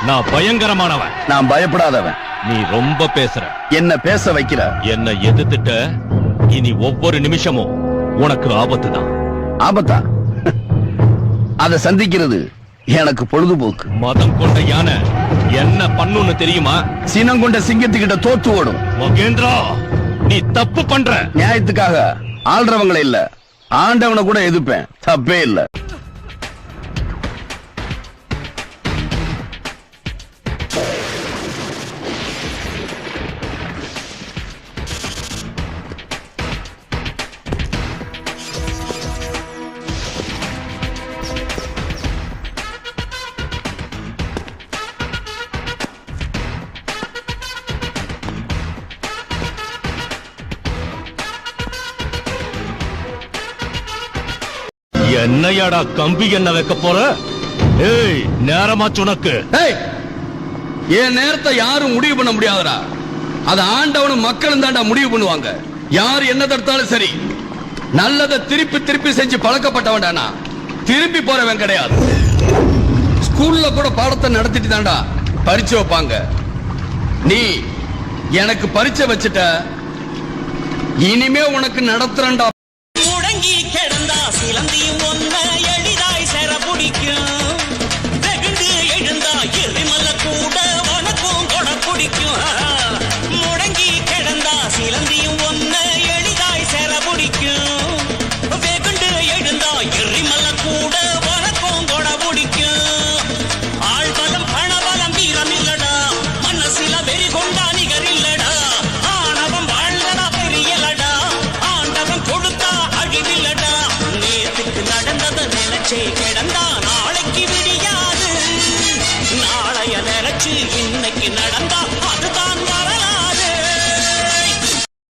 நான் பயங்கரமானவன். நான் பயப்படாதவன். நீ ரொம்ப பேசுற. என்ன பேச வைக்கிற? என்ன எதிர்த்துட்ட இனி ஒவ்வொரு நிமிஷமும் உனக்கு ஆபத்து தான். ஆபத்தா? அதை சந்திக்கிறது எனக்கு பொழுதுபோக்கு. மதம் கொண்ட யானை என்ன பண்ணுன்னு தெரியுமா? சினம் கொண்ட சிங்கத்துக்கிட்ட தோத்து ஓடும். மகேந்திரா, நீ தப்பு பண்ற. நியாயத்துக்காக ஆள்றவங்களை இல்ல, ஆண்டவனை கூட எதிர்ப்பேன். தப்பே இல்ல. என்னையாடா கம்பி என்ன வைக்க போற? ஏய், நேரமாச்சு உனக்கு. என் நேரத்தை யாரும் முடிவு பண்ண முடியாதடா. அது ஆண்டவனும் மக்களும் தாண்டா முடிவு பண்ணுவாங்க. யார் என்ன தடுத்தாலும் சரி. நல்லதை திருப்பி திருப்பி செஞ்சு பழக்கப்பட்டவன்டானா திருப்பி போறவன் கிடையாது. ஸ்கூல்ல கூட பாடத்தை நடத்திட்டு தாண்டா பரீட்சை வைப்பாங்க. நீ எனக்கு பரீட்சை வச்சுட்ட, இனிமே உனக்கு நடத்துறேன்டா. முடங்கி கிடந்தா சிலந்தியும் ஒன்ன எளிதாய் செர பிடிக்கும். வெகுண்டு எழுந்தா எரிமல கூட உனக்கும் கொட பிடிக்கும். முடங்கி கிடந்தா சிலந்தியும் ஒன்ன எளிதாய் செர பிடிக்கும். வெகுண்டு எழுந்தா எரிமல கூட உனக்கும் கொட பிடிக்கும். ஆழ்பலம் பணபலம் வீரம் இல்லடா, மனசில வெறி கொண்டா நிகர் இல்லடா. ஆணவம் வாழ்ந்தடா பெரியலடா, ஆண்டவன் கொடுத்தா அழிவில்லடா. நேத்துக்கு நடந்தத நினைச்சே கிடந்தா நாளை